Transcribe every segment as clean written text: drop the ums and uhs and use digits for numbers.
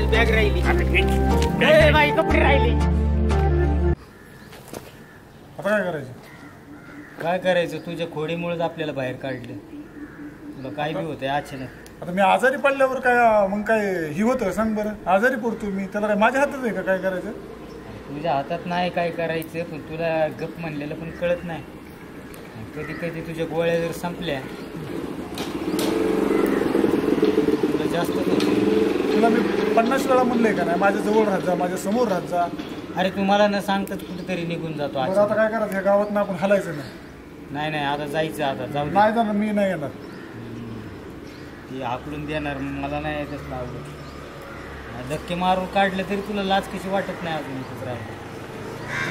माझी बॅग राहिली, माझी कपडे राहिली. आता काय करायचं? काय करायचं? तुझ्या खोडीमुळेच आपल्याला बाहेर काढलं. तुला काय बी होतंय अचानक. आता मी आजारी पडल्यावर काय मग काय ही होतं सांग बरं? आजारी पडतो मी, त्याला काय माझ्या हातात आहे का काय करायचं? तुझ्या हातात नाही काय करायचं, पण तुला गप म्हणलेलं पण कळत नाही. कधी कधी तुझ्या गोळ्या जर संपल्या तुला जास्त तुला मी 50 वेळा म्हणलंय का नाही माझ्या जवळ राहत जा, माझ्या समोर राहत जा. अरे तुम्हाला न सांगतात कुठेतरी निघून जातो. आता काय करायचं? ह्या गावात आपण हलायचं नाही. आता जायचं. आता जाऊ. नाही जाणार, मी नाही येणार. ती हाकलून देणार, मला नाही येतच आवडत. धक्के मारून काढलं तरी तुला लाज कशी वाटत नाही अजून इथंच राहिलं.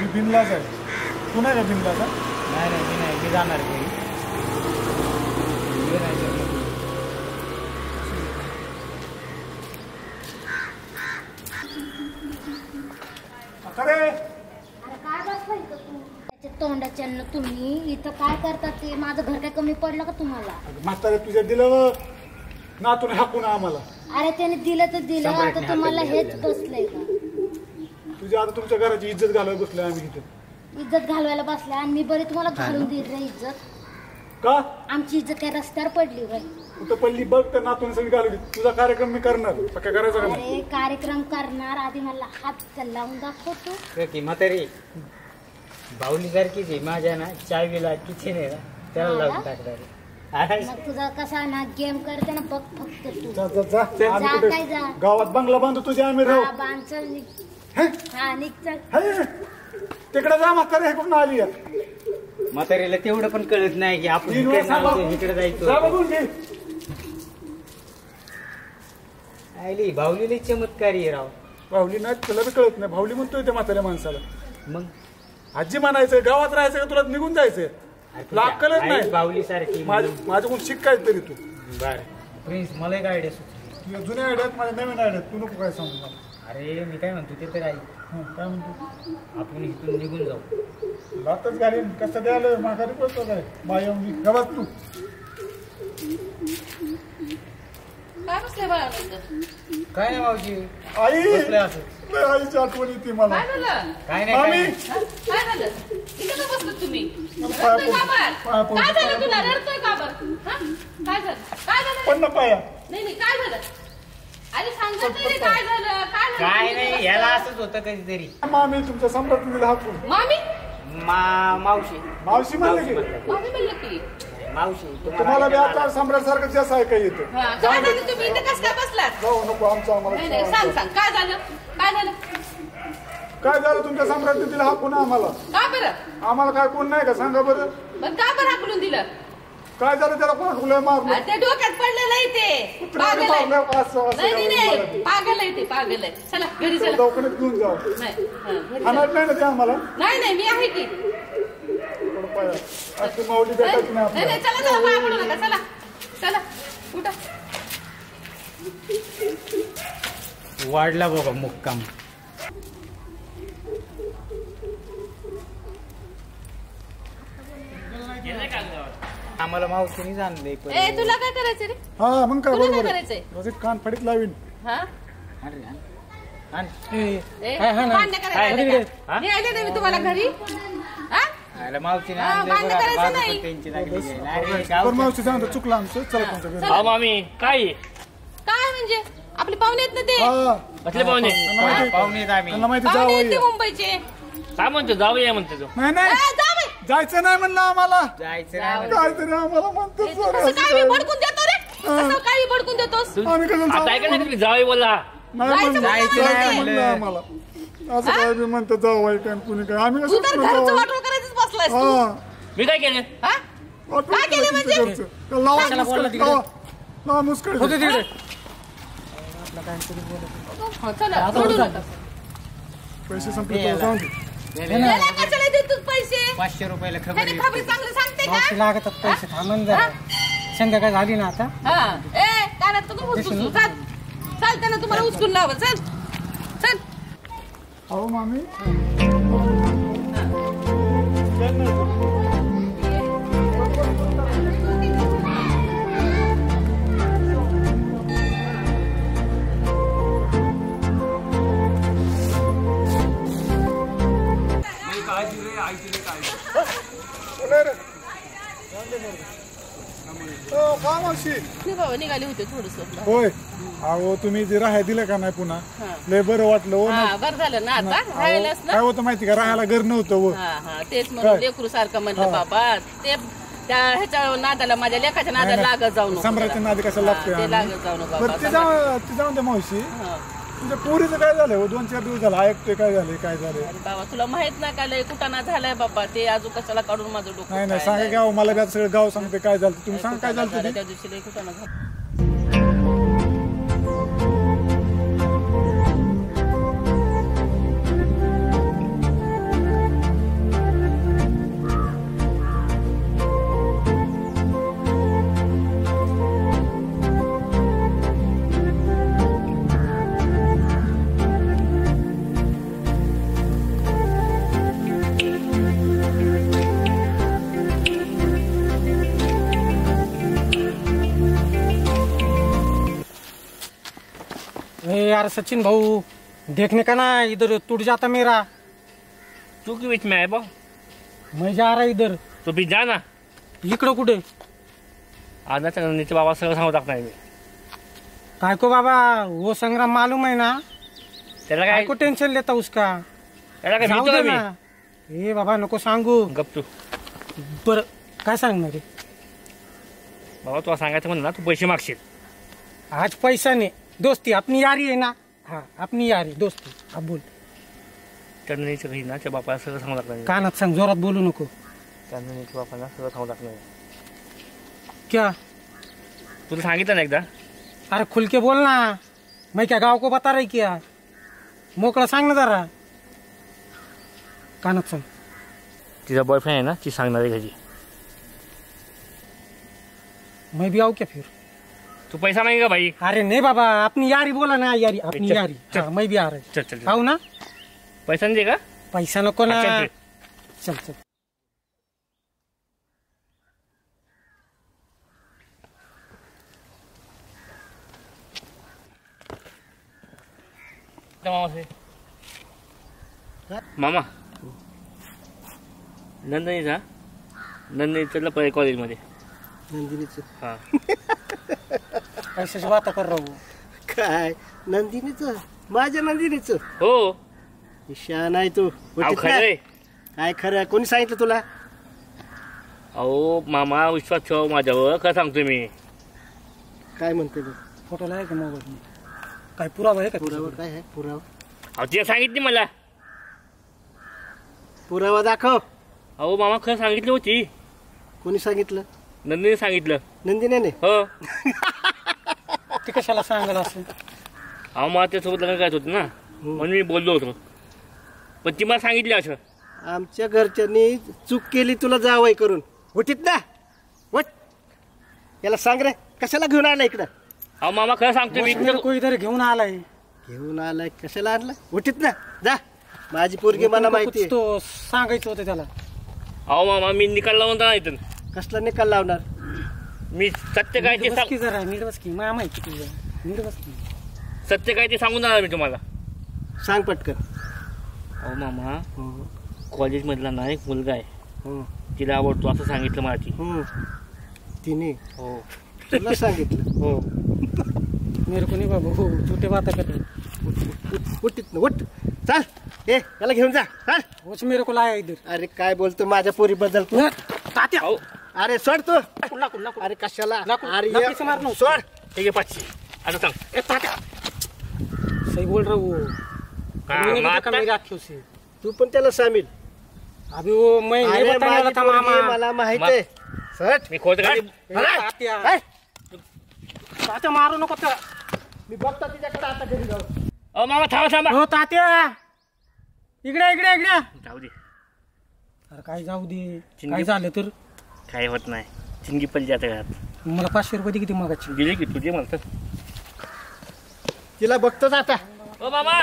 मी बिनलाज आहे. तू नाही का बिनलाज? नाही मी जाणार घरी. तोंडाच्या तुम्ही इथं काय करतात? ते माझं घर काय कमी पडलं का तुम्हाला? म्हातारे तुझ्या दिलं नातून हाकून आम्हाला. अरे त्याने दिलं तर दिलं, आता तुम्हाला हेच बसलंय का? तुझ्या आता तुमच्या घराची इज्जत घालवायला बसलोय आम्ही इथं. इज्जत घालवायला बसल्या आणि मी बरी तुम्हाला घालून देईल रे इज्जत. का? आमची इज्जत त्या रस्त्यावर पडली बाई. कुठं पडली बघ, तर नातून सगळी घालवली. तुझा कार्यक्रम मी करणार. काय करायचं का? अरे कार्यक्रम करणार, आधी मला हात लावून दाखवतो की म्हातारी बाहुली सारखीच आहे माझ्या ना. चावीला किचन आहे ना, त्याला लावून टाकणार. मग तुझा कसा ना गेम करते ना, बघ फक्त तू. जा काय जा गावात बंगला बांधतो तुझ्या आम्ही राहू. हा निघ चल. तिकडे जा म्हातारे, हे कुठून आली आहे? म्हातारीला तेवढं पण कळत नाही की आपण इकडे जायचो. आयली बाहुलीला चमत्कारी आहे राव. भावली नाही, तुला बी कळत नाही. भावली म्हणतोय ते म्हाताऱ्या माणसाला. मग आजी म्हणायचं, गावात राहायचं का तुला निघून जायचंय? कळत नाही. बाहुली सारखी माझ्याकडून शिक काय तरी तू. बरं प्रिन्स, मला एक आयडिया सुचली. तुझ्या जुन्या आयडियात माझ्या नवीन आयडियात तू नको काय सांगू मला. अरे मी काय म्हणतो ते तर ऐक. काय म्हणतो? आपण इथून निघून जाऊ. लातच घालीन कसं द्यायला माघारी पडतो काय? माया गावात तू काय बसले बाळा? काय नाही मावशी, आई बसले असं. आईची आठवण येते मला. काय झालं? काय नाही काय झालं? इथे का बसलात तुम्ही? रडतोय का बाळ? काय झालं तुला? रडतोय का बाळ? काय झालं? काय झालं? पण ना पाया. नाही काय झालं? अरे सांगत नाही काय झालं? काय नाही, याला असंच होतं कधीतरी. मामी तुमच्या सम्राट दिला हाकून. मामी? मावशी मावशी म्हणलं की मामी म्हणलं की मावशी तुम्हाला बी आता सम्राट सारखं जास्त ऐकाय येतं. काय झालं? तुम्ही इथे कसं काय बसलात? जाऊ नको आमचं नाही आम्हाला. सांग काय झालं? काय झालं? काय झालं तुमच्या सम्राट दिला हाकून आम्हाला? का बरं? आम्हाला काय कोण नाही का सांगा बरं? बरं का बरं हाकलून दिलं? काय झालं त्याला कोण हाकलून मारलं? ते डोक्यात पडलेलं आहे ते. पागल आहे. नाही पागल आहे ते, पागल आहे. चला घरी चला. दवाखान्यात घेऊन जाऊ. नाही आणत नाही ना ते आम्हाला. नाही मी आहे की. माऊली भेटायची नाही नाही चला पाया पडू नका. चला कुठं वाढला बघा मुक्काम. आम्हाला मावशीने आणलंय. तुला काय करायचं रे? हा मग काय तुला काय बरोबर करायचंय? रोज कान फडीत लावीन. हा मावशीने तुम्हाला घरी मावशी सांगतो चुकलं आमचं. चला तुमच्या घरी. मामी काय म्हणजे आपले पाहुणे आहेत ना ते. असले पाहुणे त्यांना माहिती पाहुणे आहेत ते जावं. मुंबईचे. काय म्हणतो जाऊया म्हणतो तो. नाही जायचं नाही म्हणलं आम्हाला. जायचं काहीतरी आम्हाला म्हणतो. काय भडकून देतो रे? काय भडकून देतोस? आम्ही कसं आता ऐका ना तुम्ही जाऊया बोला. नाही म्हणलं आम्हाला. असं काय बी म्हणतात जाऊ आहे काय कुणी काय. आम्ही कसं वाटोळ करायचंच बसलायस तू. मी काय केलं? काय केलं म्हणजे? मुस्कड पैसे संपले कशाला देतो पैसे? 500 रुपयाला खबर चांगलं सांगते का? लागतात पैसे. थांबून जा, संध्याकाळ झाली ना आता. कानात तर चालते ना तुम्हाला उचकून लावं. चल अहो मामी मावशी मी बाबा निघाले होते थोडस. होय अहो तुम्ही जे राहायला दिलं का नाही पुन्हा हा. लय बरं वाटलं हो ना. हा बरं झालं ना आता अहो, राहिलंच ना. काय होतं माहिती का राहायला घर नव्हतं हो. हा हा तेच म्हणून लेकरू सारखं म्हणलं बाबा ते त्या ह्याच्या नादाला माझ्या लेखाच्या नादाला लागत जाऊ नको. सम्राटच्या नादी कशाला लागतोय ते आम्ही? लागत जाऊ नको बरं बाबा. ते जाऊन द्या मावशी. हा. तुझ्या पोरीचं काय झालं हो 2-4 दिवस झाला ऐकतोय काय झालंय काय झालंय. अरे बाबा तुला माहित नाही का लय कुटाणा झालाय बाबा ते अजून कशाला काढून माझं डोकं नाही नाही खायलंय. सांगा गाव मला बी आता सगळं गाव सांगते काय झालं तुम्ही सांगा काय कुटाणा झालं झाला, ते. त्या दिवशी लय कुटाणा झाला. यार सचिन भाऊ देखने का ना इधर टूट जाता मेरा. तू की बीच में आहे भाऊ मैं जा रहा इधर. तू भी जा ना. इकडं कुठे आजच्या नंदीचे बाबा सगळं सांगू टाकणार मी. काय को बाबा वो संग्राम मालूम है ना. त्याला काय काय को टेन्शन लेता उसका. त्याला काय जाऊ भीतो दे का ना. ए बाबा नको सांगू. मी गप तू. बर काय सांगणार रे. बाबा तुला सांगायचं म्हणलं ना तू पैसे मागशील. आज पैसा नाही दोस्ती अपनी यारी है ना. हाँ अपनी यारी दोस्ती. अब बोल त्या नंदीच्या घरी ना त्या बापाला सगळं सांगू टाकणार मी. कानात सांग जोरात बोलू नको. त्या नंदीच्या बापाला सगळं सांगू टाकणार मी. क्या तुला सांगितलं ना एकदा. अरे खुल के बोल ना. मैं क्या गाव को बता रही क्या. मोकळा सांग ना जरा. कानात सांग. तिचा बॉयफ्रेंड आहे ना ती सांगणार आहे घरी. मैं भी आऊ क्या फिर. तू पैसा मागेगा भाई. अरे नहीं बाबा अपनी यारी बोला ना यारी अपनी चल, यारी. चल. हाँ, मैं भी आ रहा चल चल चल. आऊ ना. पैसा नाही दे का. पैसा नको ना. चल, चल चल. मामा से मामा नंदनी चल पहिले कॉलेजमध्ये. नंदिनीचं हा पैशाची बात कर रहा हूँ. काय नंदिनीचं माझ्या नंदिनीचं हो. शान आहे तू अहो खरंय. काय खरं कोणी सांगितलं तुला. अहो मामा विश्वास ठेव माझ्यावर. काय सांगतो मी. काय म्हणते तू. फोटो आहे का मोबाईल में. काय पुरावा आहे का पुरावा काय आहे पुरावा. अहो तिला सांगितली मला. पुरावा दाखव. अहो मामा खरं सांगितली होती. कोणी सांगितलं. नंदिनी सांगितलं. नंदिनीने. हो. ते कशाला सांगाल असं. अहो मला त्यासोबत लग्न करायचं होतं ना म्हणून मी बोललो होतो. पण ती मला सांगितलं असं. आमच्या घरच्यांनी चूक केली तुला जावई करून. उठीत ना उठ. याला सांग रे कशाला घेऊन आला इकडं. अहो मामा खरं सांगतो मी. मेरे को इधर घेऊन आलाय. घेऊन आलाय कशाला आणलं. उठीत ना जा. माझी पोरगी मला माहिती आहे. तो सांगायचं होतं त्याला. अहो मामा मी निकाल लावून जाणार इथून. कसला निकाल लावणार. मी सत्य काय ते नीट बस की जरा नीट बस की. मला माहिती तुझं. नीट बस की. सत्य काय ते सांगून जाणार मी तुम्हाला. सांग पटकन. अहो मामा हो कॉलेजमधला ना एक मुलगा आहे. हो तिला आवडतो असं सांगितलं मला ती. हो तिने हो तुला सांगितलं. हो. मेरे को नहीं बाबा हो झूठे बातें कर रहे. उठीत ना उठ. चाल ए याला घेऊन जा. चाल. होच मेरे को लाया इधर. अरे काय बोलतो माझ्या पोरी बद्दल. तात्या. अहो अरे सोड तू. लाकूड लाकूड. अरे कशाला. लाकूड से मारना. अरे सोड. ठीक आहे 500. आता सांग. ए तात्या. सही बोल रहा वो. मैंने भी देखा मेरी आँखों से. तू पण त्याला सामील. अभी वो मैं नहीं अरे बताने वाला माझी था पोरगी मामा. मला माहित आहे. सट. मी खोट काय. तात्या. ए, तात्या मारू नको तर. मी बघतो तिच्याकडे आता घरी जाऊ. अहो मामा थांबा थांबा. हो तात्या. इकडे इकडे इकडे. जाऊ दे. अरे काय जाऊ दे. चिंगी- काय झालं तर. काय होत नाही. चिंगी पडली जाते घरात. मला 500 रुपये दे किती मागायची. गेली की तुझे म्हणतात. तिला बघतोच आता. ओ मामा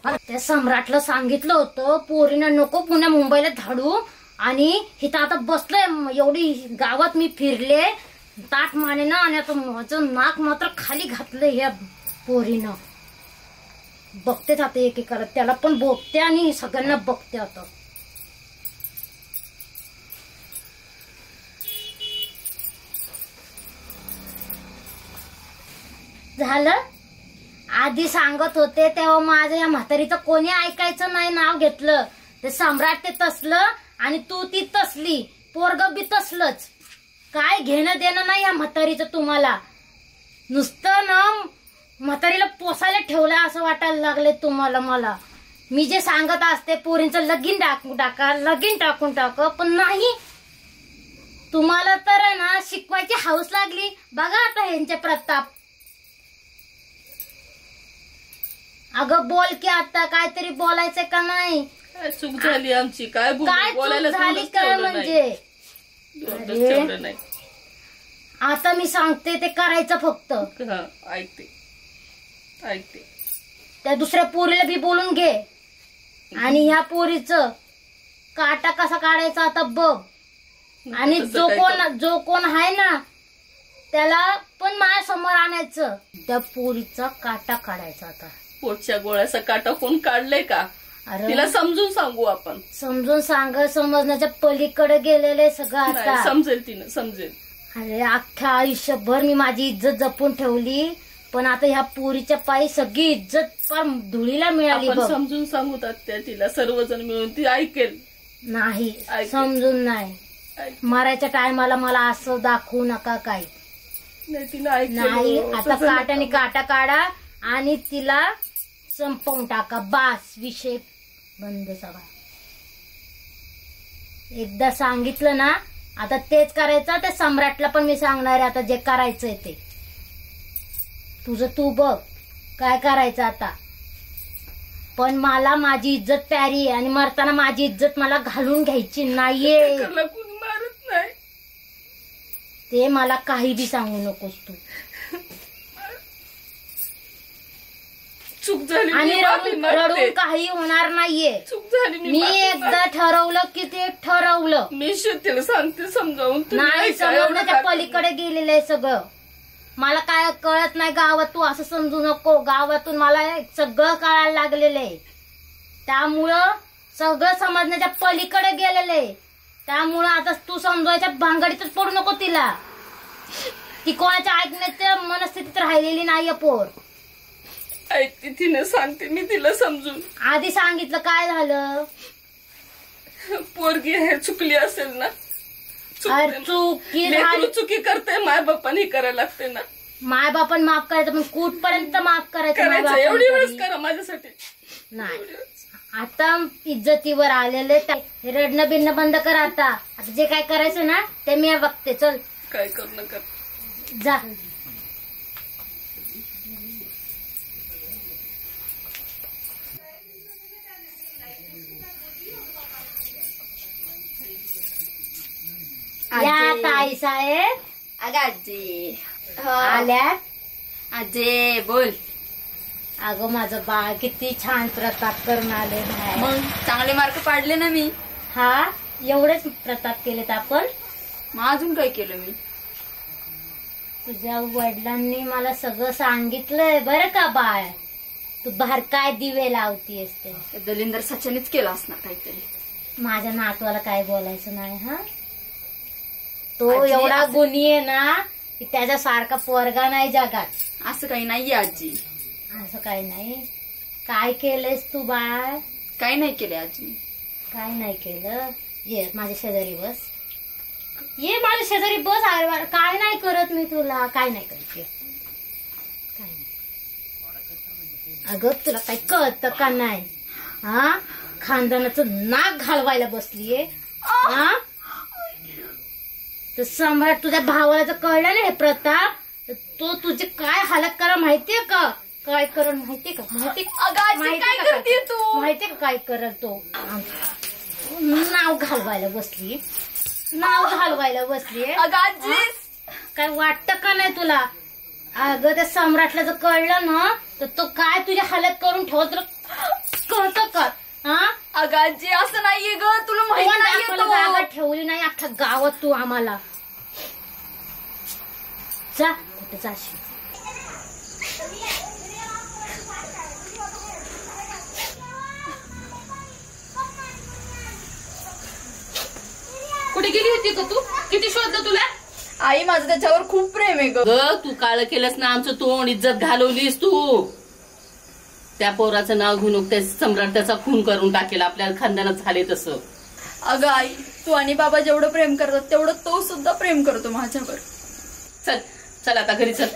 त्या सम्राटला सांगितलं होतं पोरीनं नको पुण्या मुंबईला धाडू. आणि इथं आता बसलंय एवढी गावात मी फिरले ताट माने ना. आणि आता माझं नाक मात्र खाली घातलं ह्या पोरीनं. बघतेच आता एक एक करत. त्याला पण बोगते आणि सगळ्यांना बघते आता. झालं. आधी सांगत होते तेव्हा माझं या म्हातारीचं कोणी ऐकायचं नाही, नाव घेतलं. ते सम्राट ते तसलं आणि तू ती तसली, पोरग बी तसलंच. काय घेणं देणं नाही या म्हातारीचं तुम्हाला. नुसतं ना म्हातारीला पोसायला ठेवलंय असं वाटायला लागले तुम्हाला. मला मी जे सांगत असते पोरींचं लगीन लगीन टाकून टाक, पण नाही. तुम्हाला तर आहे ना शिकवायची हौस लागली. बघा आता ह्यांचे प्रताप. अगं बोल की आता, काहीतरी बोलायचंय का नाही? काय चूक झाली आमची? काय काय चूक झाली काय म्हणजे? नाही. आता मी सांगते ते करायचं फक्त. ऐकते. त्या दुसऱ्या पोरीला बी बोलून घे आणि ह्या पोरीचं काटा कसा काढायचा आता बघ. आणि जो कोण आहे ना त्याला पण माझ्या समोर आणायचं. त्या पोरीचा काटा काढायचा आता. पोटच्या गोळ्याचा काटा कोण काढलाय का? तिला समजून सांगू आपण. समजून समजण्याच्या पलीकडे गेलेले सगळं आता. समजेल तिनं, समजेल. अरे अख्ख्या आयुष्यभर मी माझी इज्जत जपून ठेवली, पण आता ह्या पोरीच्या पायी सगळी इज्जत पण धुळीला मिळाली. समजून सांगू त्या तिला, सर्वजण मिळून ती ऐकेल. नाही समजून नाही. मरायच्या टायमाला मला असं दाखवू नका काही. नाही आता काटाने काटा काढा आणि तिला संपवून टाका. बास, विषय बंद सगळा. एकदा सांगितलं ना आता तेच करायचं. ते सम्राटला पण मी सांगणार आहे आता जे करायचंय ते. तुझं तू बघ काय करायचं आता. पण मला माझी इज्जत प्यारी आहे आणि मरताना माझी इज्जत मला घालून घ्यायची नाहीये. मारत नाही ते मला काही बी सांगू नकोस तू. चूक झाली आणि रडून काही होणार नाहीये. चूक झाली. मी एकदा ठरवलं की ते ठरवलं. मी तिला सांगते समजावून. नाही समजण्याच्या पलीकडे गेलेलं आहे सगळं. मला काय कळत नाही गावात. तू असं समजू नको. गावातून मला सगळं कळायला लागलेलं आहे. त्यामुळं सगळं समजण्याच्या पलीकडे गेलेलं आहे. त्यामुळं आता तू समजवायच्या भांगडीतच पडू नको तिला. ती कोणाच्या ऐकण्याच्या मनस्थितीत राहिलेली नाहीये पोर. ऐकते तिने, सांगते मी तिला समजून. आधी सांगितलं काय झालं? पोरगी हे चुकली असेल ना. चुकी करते माय बापाने करायला लागते ना. माय बापान माफ करायचं पण कुठपर्यंत माफ करायचं? एवढी वेळेस करा माझ्यासाठी. नाही आता इज्जतीवर आलेले. रडणं बिरणं बंद कर आता. जे काय करायचं ना ते मी बघते. चल काय करू नका जा. या ताई साहेब. अगं आजी आल्या. आजी बोल. अगं माझं बाळ किती छान प्रताप करून आले. मग चांगले मार्क पाडले ना मी. हा एवढेच प्रताप केलेत आपण. मग अजून काय केलं मी? तुझ्या वडिलांनी मला सगळं सांगितलंय बरं का बाळ. तू बाहेर काय दिवे लावतीयस ते. दलिंदर सचानेच केलं असणार काहीतरी. माझ्या नातवाला काय बोलायचं नाही. हा तो एवढा गुणी आहे ना की त्याच्यासारखा पोरगा नाही जगात. असं काही नाहीये आजी. असं काही नाही. काय केलंयस तू बाळ? काही नाही केले आजी. काय नाही केलं? ये माझ्या शेजारी बस. ये माझ्या शेजारी बस. अरे काय नाही करत मी तुला. काय नाही करत. काय नाही. अगं तुला काही कळतं का नाही? हा खानदानाचं नाक घालवायला बसलीये. हा तर सम्राट तुझ्या भावाला जर कळलं ना हे प्रताप तो तुझे काय हालत करा माहितीये का? काय करल माहितीये का? माहितीये का काय करल तो? नाव घालवायला बसली. काय वाटतं का नाही तुला? अगं त्या सम्राटला जर कळलं ना तर तो काय तुझी हालत करून ठेवत कळतं का? हा अगं आजी असं नाहीये ग. तुला माहिती नाहीये जागा ठेवली नाही अख्ख्या गावात तू आम्हाला. जा कुठे जाशील. कुठे गेली होती का तू? किती शोधलं तुला? आई माझं त्याच्यावर खूप प्रेम आहे ग. तू काळ केलंस ना आमचं तोंड, इज्जत घालवलीस तू. त्या पोराचं नाव घेऊन त्या सम्राट त्याचा खून करून टाकेल. आपल्या खानदानात झाले तसं. अगं आई, तू आणि बाबा जेवढं प्रेम करतात तेवढं तो सुद्धा प्रेम करतो माझ्यावर. चल चल आता घरी चल.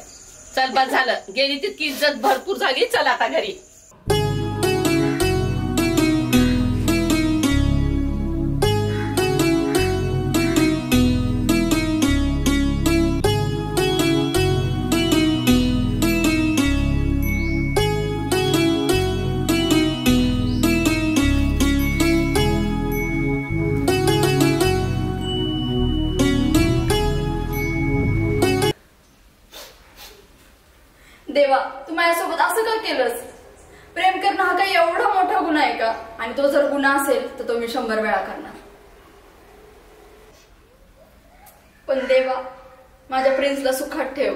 चल बस झालं, गेली तितकी इज्जत भरपूर झाली. चल आता घरी. देवा, तू माझ्यासोबत असं का केलंस? प्रेम करणं हा काही एवढा मोठा गुन्हा आहे का? आणि तो जर गुन्हा असेल तर तो मी 100 वेळा करणार. पण देवा, माझ्या प्रिन्सला सुखात ठेव.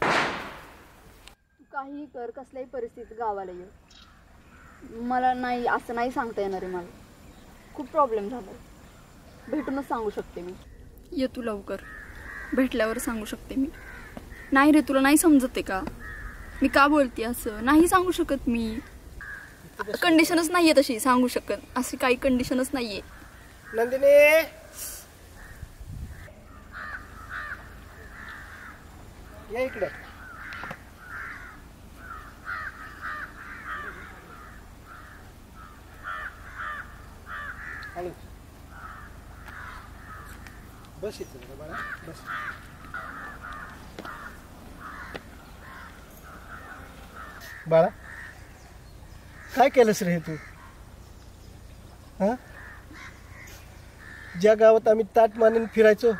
तू काही कर, कसल्याही परिस्थितीत गावाला ये. मला नाही असं नाही सांगता येणार आहे. मला खूप प्रॉब्लेम झाला. भेटूनच सांगू शकते मी. ये तू लवकर, भेटल्यावर सांगू शकते मी. नाही रे, तुला नाही समजत आहे का? मी का बोलते असं? नाही सांगू शकत मी. कंडिशनच नाहीये तशी सांगू शकत. अशी काही कंडिशनच नाहीये. नंदिनी, या इकडे. बस इथे बाळा, बस. बाळा, काय केलंस रे तू? हा, ज्या गावात आम्ही ताट मानून फिरायचो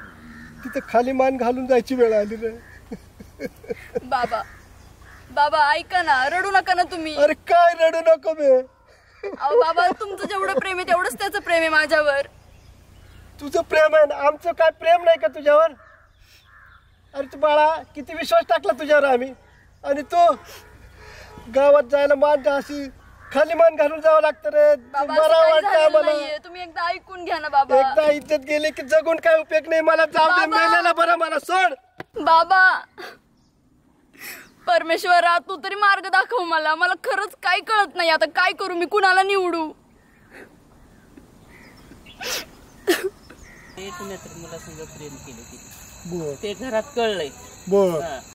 तिथे खाली मान घालून जायची वेळ आली रे. बाबा, बाबा ऐका ना, रडू नका ना तुम्ही. अरे काय रडू नको बे. अहो बाबा, तुमचं जेवढं प्रेम आहे तेवढंच त्याचं प्रेम आहे माझ्यावर. तुझं प्रेम आहे ना, आमचं काय प्रेम नाही का तुझ्यावर? अरे तू बाळा, किती विश्वास टाकला तुझ्यावर आम्ही, आणि तू गावात जायला मान अशी खाली मान घालून जावं लागतं रे. बाबा, मला असं काही वाटतं झालेलं आम्हाला नाहीये. तुम्ही एकदा ऐकून घ्या ना बाबा. एकदा इज्जत गेली की जगून काय उपयोग नाही. मला जाऊ दे, बाबा. मेलेला बरं, मला सोड. बाबा, परमेश्वरा तू तरी मार्ग दाखव मला. मला खरंच काय कळत नाही आता. काय करू मी? कुणाला निवडू? ते पुण्यात मला संग प्रेम केले बर ते घरात कळलंय. बर